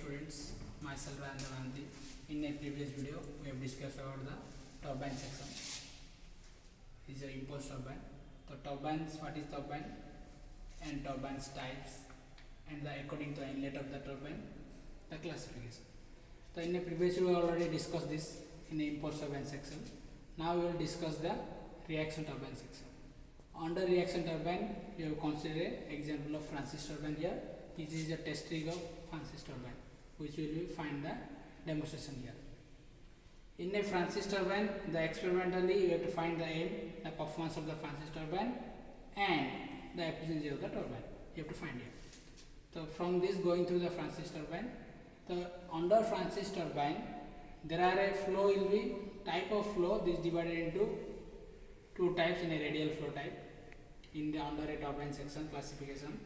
students, myself Ranjanandi. In a previous video, we have discussed about the turbine section. This is an impulse turbine. So turbines, what is turbine and turbines types, and according to the inlet of the turbine, the classification. So in a previous video, we already discussed this in the impulse turbine section. Now we will discuss the reaction turbine section. Under reaction turbine, you have considered example of Francis turbine here. This is a test rig of Francis turbine, which will be find the demonstration here. In a Francis turbine, the experimentally you have to find the aim, the performance of the Francis turbine, and the efficiency of the turbine. You have to find here. So from this, going through the Francis turbine, the under Francis turbine, there are a flow will be type of flow. This divided into two types in a radial flow type in the under a turbine section classification.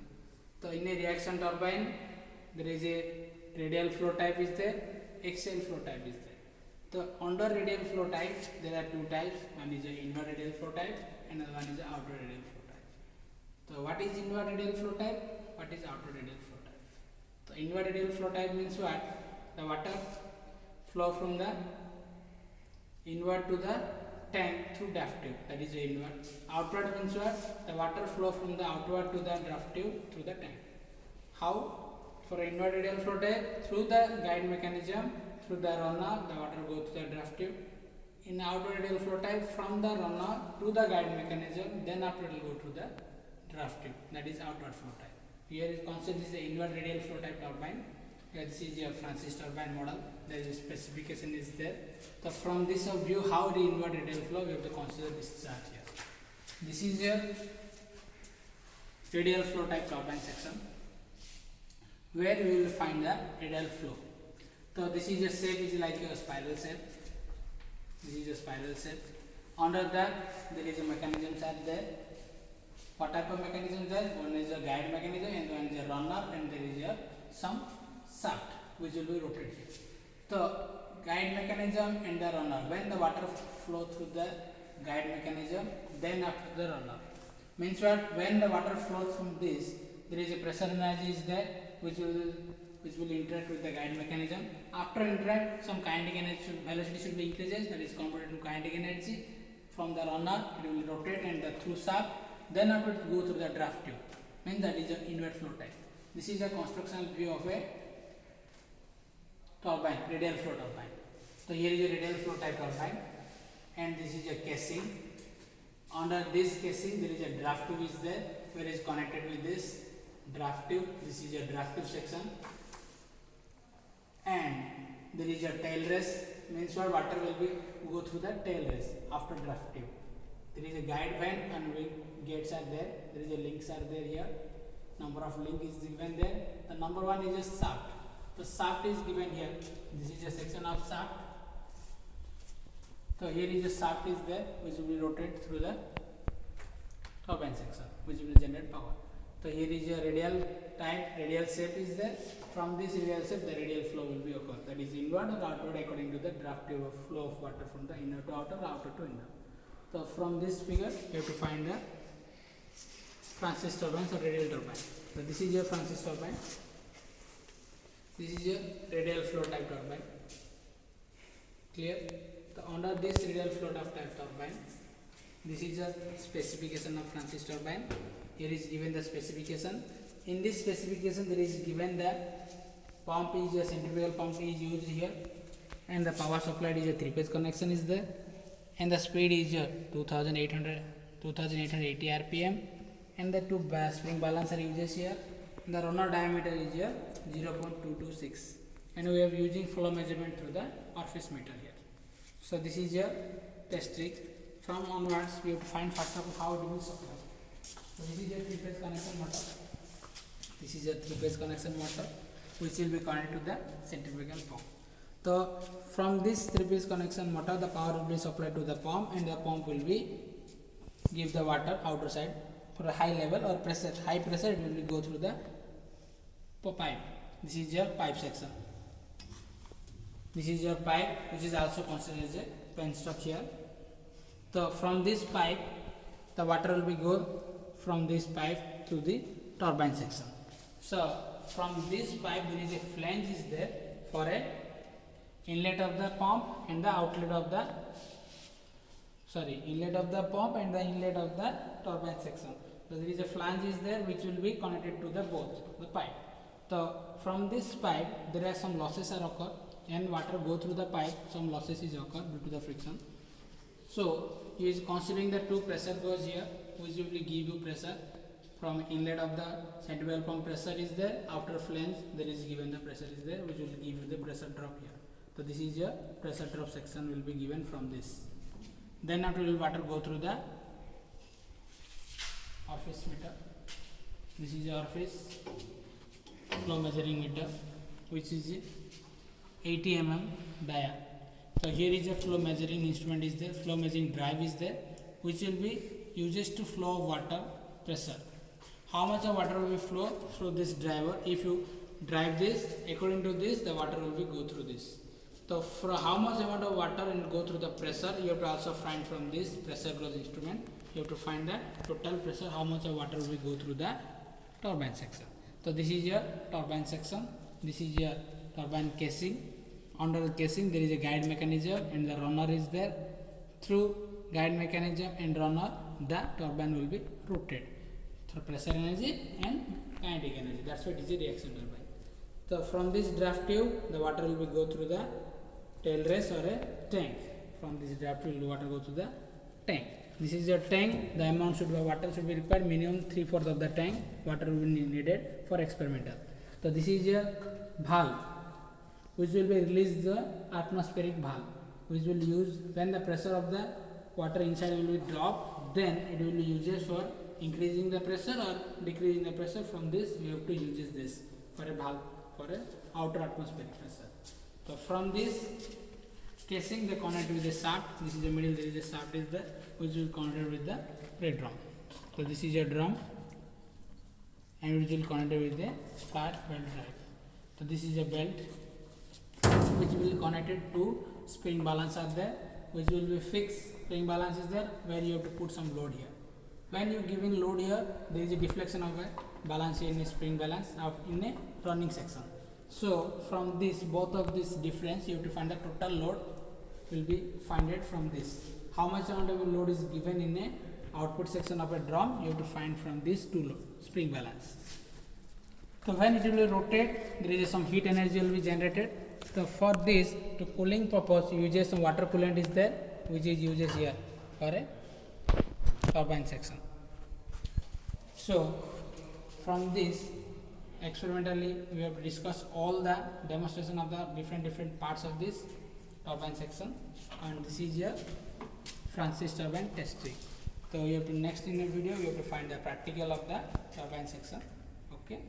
So in a reaction turbine, there is a radial flow type is there, axial flow type is there. So under radial flow type, there are two types. One is a inward radial flow type, and another one is a outward radial flow type. So what is inward radial flow type? What is outward radial flow type? So inward radial flow type means what? The water flow from the inward to the tank through draft tube, that is the inward. Outward means what? The water flow from the outward to the draft tube through the tank. How? For inward radial flow type, through the guide mechanism, through the runner, the water goes to the draft tube. In outward radial flow type, from the runner to the guide mechanism, then after it will go to the draft tube, that is outward flow type. Here is considered this is the inward radial flow type turbine. Here this is a Francis turbine model. There is a specification is there. So from this view, how the inward radial flow, we have to consider this chart here. This is a radial flow type turbine section, where we will find the radial flow. So this is a shape is like a spiral shape. This is a spiral shape. Under that, there is a mechanism are there. What type of mechanism there? One is a guide mechanism and one is a runner, and there is a some shaft which will be rotated. So guide mechanism and the runner. When the water flow through the guide mechanism, then after the runner. Means what? When the water flows from this, there is a pressure energy is there which will interact with the guide mechanism. After interact, some kinetic energy velocity should be increases, that is converted to kinetic energy. From the runner, it will rotate and the through shaft. Then after it go through the draft tube. Means that is an inward flow type. This is a construction view of a turbine, radial flow turbine. So here is a radial flow type turbine, and this is a casing. Under this casing, there is a draft tube is there, where is connected with this draft tube. This is a draft tube section, and there is a tail race. Means what? Water will be go through the tail race after draft tube. There is a guide vent and wing gates are there. There is a links are there here. Number of link is given there. The number one is a shaft. The shaft is given here. This is a section of shaft. So here is a shaft is there, which will be rotated through the turbine section, which will generate power. So here is a radial type, radial shape is there. From this radial shape, the radial flow will be occur. That is inward or outward according to the draft tube of flow of water from the inner to outer, outer to inner. So from this figure, you have to find the Francis turbine or radial turbine. So this is your Francis turbine. This is your radial flow type turbine. Clear? So under this radial flow type turbine, this is a specification of Francis turbine. Here is given the specification. In this specification, there is given the pump is a centrifugal pump is used here, and the power supplied is a three-phase connection is there, and the speed is 2880 rpm, and the two spring balancer uses here. The runner diameter is 0.226, and we are using flow measurement through the orifice meter here. So this is your test rig. From onwards, we have to find first of all how do we supply. So this is a three-phase connection motor. This is a three-phase connection motor, which will be connected to the centrifugal pump. So from this three-phase connection motor, the power will be supplied to the pump, and the pump will be give the water outer side for a high level or pressure. High pressure it will be go through the pipe. This is your pipe section. This is your pipe, which is also considered as a penstock here. So from this pipe, the water will be go from this pipe to the turbine section. So from this pipe there is a flange is there for a inlet of the pump and the outlet of the inlet of the pump and the inlet of the turbine section. So there is a flange is there which will be connected to the both the pipe. So from this pipe there are some losses are occur and water go through the pipe, some losses is occur due to the friction. So you is considering the two pressure goes here which will give you pressure from inlet of the centrifugal pump, pressure is there, outer flange there is given the pressure is there which will give you the pressure drop here. So this is your pressure drop section will be given from this. Then after will water go through the orifice meter. This is your orifice flow measuring meter which is 80 mm dia. So here is a flow measuring instrument is there, flow measuring drive is there which will be used to flow water pressure. How much of water will flow through this driver? If you drive this, according to this the water will be go through this. So for how much amount of water and go through the pressure, you have to also find from this pressure gauge instrument. You have to find the total pressure, how much of water will go through the turbine section. So this is your turbine section. This is your turbine casing. Under the casing there is a guide mechanism and the runner is there. Through guide mechanism and runner the turbine will be rotated through pressure energy and kinetic energy. That's what is a reaction turbine. So from this draft tube the water will be go through the tail race or a tank. From this draft tube the water go to the tank. This is your tank. The amount should be water should be required minimum 3/4 of the tank water will be needed for experimental. So this is your valve which will be released the atmospheric valve which will use when the pressure of the water inside will be dropped, then it will be used for increasing the pressure or decreasing the pressure. From this you have to use this for a valve for a outer atmospheric pressure. So from this casing they connect with the shaft. This is the middle, there is a shaft is there which will connect with the plate drum. So this is your drum and which will connect with the flat belt drive. So this is a belt which will be connected to spring balance are there which will be fixed. Spring balance is there where you have to put some load here. When you giving load here there is a deflection of a balance in a spring balance out in a running section. So from this both of this difference you have to find the total load will be find it from this. How much amount of load is given in a output section of a drum you have to find from this two load spring balance. So when it will rotate there is some heat energy will be generated. So for this to cooling purpose you use some water coolant is there which is used here for a turbine section. So from this experimentally we have discussed all the demonstration of the different parts of this turbine section, and this is your Francis turbine test rig. So you have to next in the video you have to find the practical of the turbine section. Okay.